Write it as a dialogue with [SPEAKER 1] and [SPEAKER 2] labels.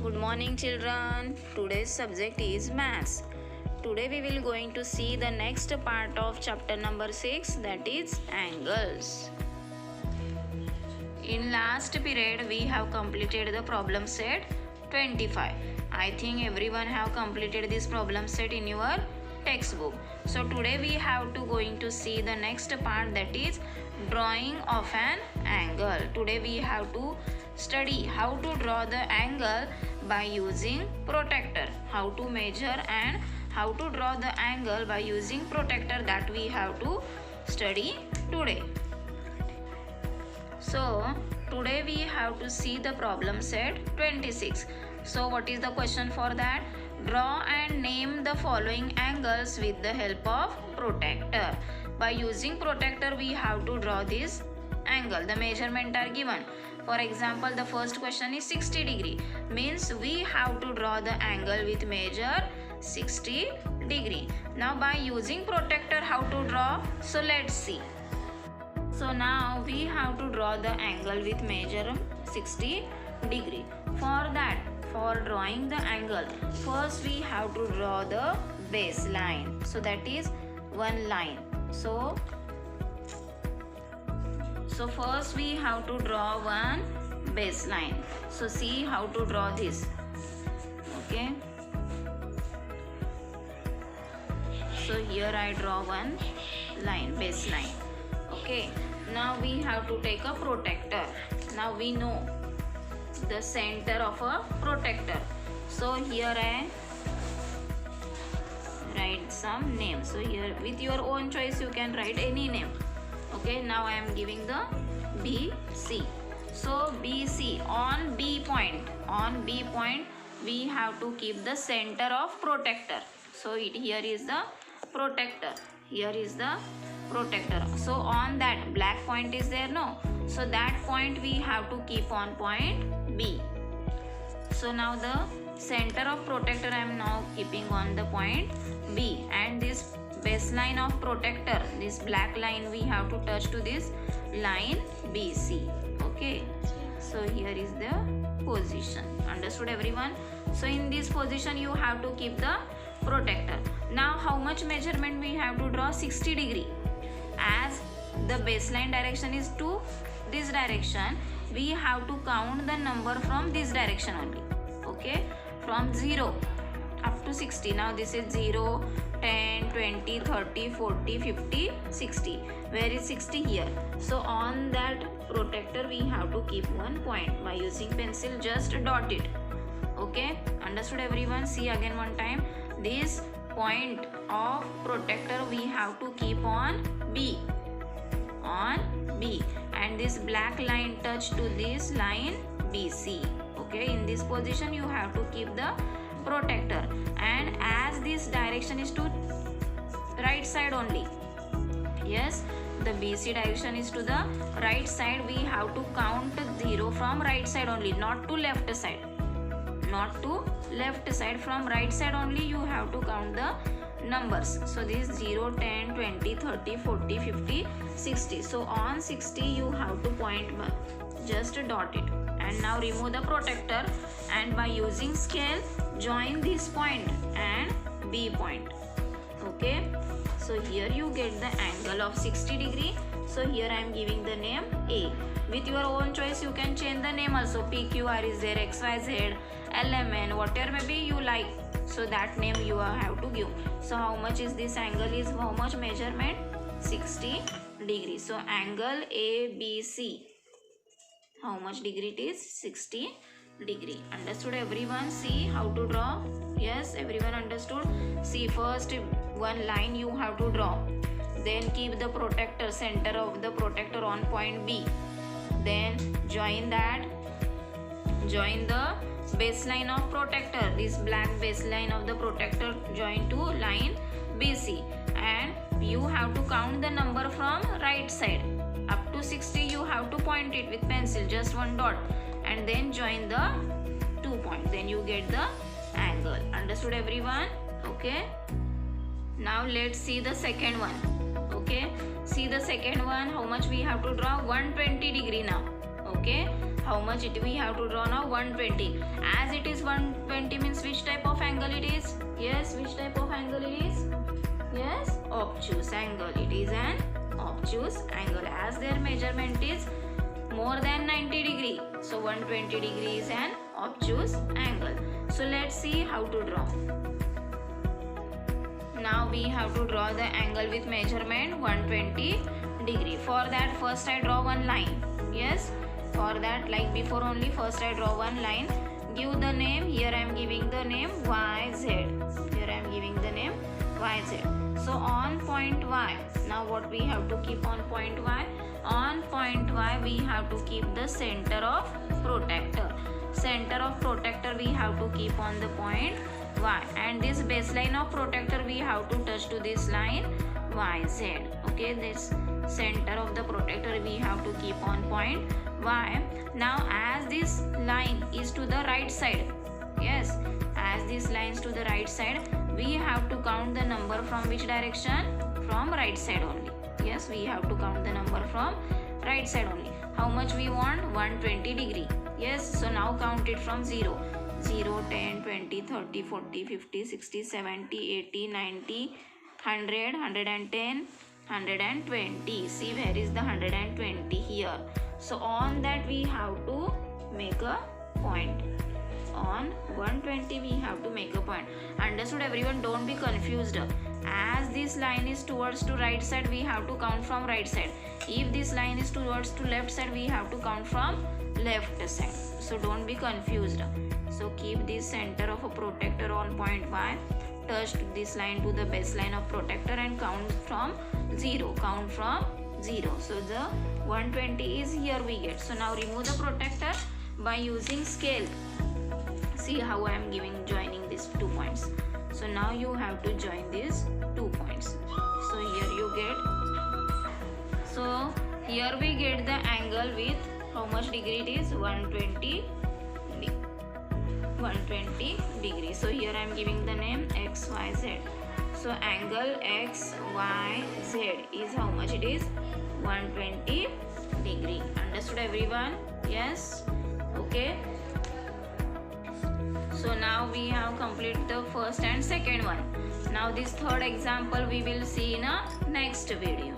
[SPEAKER 1] Good morning children. Today's subject is maths. Today we will going to see the next part of chapter number 6, that is angles. In last period we have completed the problem set 25. I think everyone have completed this problem set in your textbook. So today we have to going to see the next part, that is drawing of an angle. Today we have to study how to draw the angle by using protractor, how to measure and how to draw the angle by using protractor, that we have to study today. So today we have to see the problem set 26. So what is the question for that? Draw and name the following angles with the help of protractor. By using protractor we have to draw this angle. The measurement are given. For example, the first question is 60 degree. Means we have to draw the angle with measure 60 degree. Now by using protractor how to draw? So let's see. So now we have to draw the angle with measure 60 degree. For that, for drawing the angle, first we have to draw the baseline. So that is one line. So first we have to draw one baseline. So see how to draw this. Okay. So here I draw one line, baseline. Okay. Now we have to take a protractor. Now we know the center of a protractor. So here I write some name. So here with your own choice you can write any name. Okay, now I am giving the BC. So BC, on B point we have to keep the center of protractor. So here is the protractor. Here is the protractor. So on that black point is there, no? So that point we have to keep on point B. So now the center of protractor I am now keeping on the point B, and this baseline of protractor, this black line, we have to touch to this line BC. Okay, so here is the position. Understood everyone? So in this position you have to keep the protractor. Now how much measurement we have to draw? 60 degree. As the baseline direction is to this direction, we have to count the number from this direction only. Okay, from 0 up to 60. Now this is 0, 10, 20, 30, 40, 50, 60. Where is 60? Here. So on that protractor we have to keep one point. By using pencil just dot it. Okay, understood everyone? See again one time. This point of protractor we have to keep on B. On B. And this black line touch to this line BC. Okay, in this position you have to keep the protractor, and as this direction is to right side only, yes, the BC direction is to the right side, we have to count 0 from right side only, not to left side, not to left side, from right side only you have to count the numbers. So this 0, 10, 20, 30, 40, 50, 60. So on 60 you have to point, just dot it. And now remove the protractor, and by using scale join this point and B point. Okay, so here you get the angle of 60 degree. So here I am giving the name A. With your own choice you can change the name also. PQR is there, XYZ, LMN, whatever maybe you like. So that name you have to give. So how much is this angle? Is how much measurement? 60 degrees. So angle ABC, how much degree it is? 60 degree. Understood everyone? See how to draw? Yes, everyone understood? See, first one line you have to draw. Then keep the protractor, center of the protractor on point B. Then join that. Join the baseline of protractor. This black baseline of the protractor join to line BC. And you have to count the number from right side. Up to 60 you have to point it with pencil, just one dot, and then join the 2 point. Then you get the angle. Understood everyone? Okay. Now let's see the second one. Okay. See the second one, how much we have to draw? 120 degree now. Okay, how much we have to draw now? 120. As it is 120 means which type of angle it is? Yes, which type of angle it is? Yes, obtuse angle. It is an obtuse angle as their measurement is more than 90 degree. So 120 degree is an obtuse angle. So let's see how to draw. Now we have to draw the angle with measurement 120 degree. For that first I draw one line. Yes, for that like before only, first I draw one line. Give the name. Here I am giving the name YZ. Here I am giving the name YZ. So on point Y, now what we have to keep on point Y? On point Y we have to keep the center of protractor. Center of protractor we have to keep on the point Y, and this baseline of protractor we have to touch to this line YZ. Okay, this center of the protractor we have to keep on point Y. Now as this line is to the right side, yes, as this line is to the right side, we have to count the number from which direction? From right side only. Yes, we have to count the number from right side only. How much we want? 120 degree. Yes, so now count it from 0. 0, 10, 20, 30, 40, 50, 60, 70, 80, 90, 100, 110, 120. See, where is the 120? Here. So on that we have to make a point. On 120 we have to make a point. Understood everyone? Don't be confused. As this line is towards to right side, we have to count from right side. If this line is towards to left side, we have to count from left side. So don't be confused. So keep this center of a protractor on point Y, touch this line to the baseline of protractor and count from 0. Count from 0. So the 120 is here we get. So now remove the protractor by using scale. See how I am joining these 2 points. So now you have to join these 2 points. So here you get. So here we get the angle with how much degree it is? 120 degree. So here I am giving the name XYZ. So angle XYZ is how much it is? 120 degree. Understood everyone? Yes. Okay. So now we have completed the first and second one. Now this third example we will see in a next video.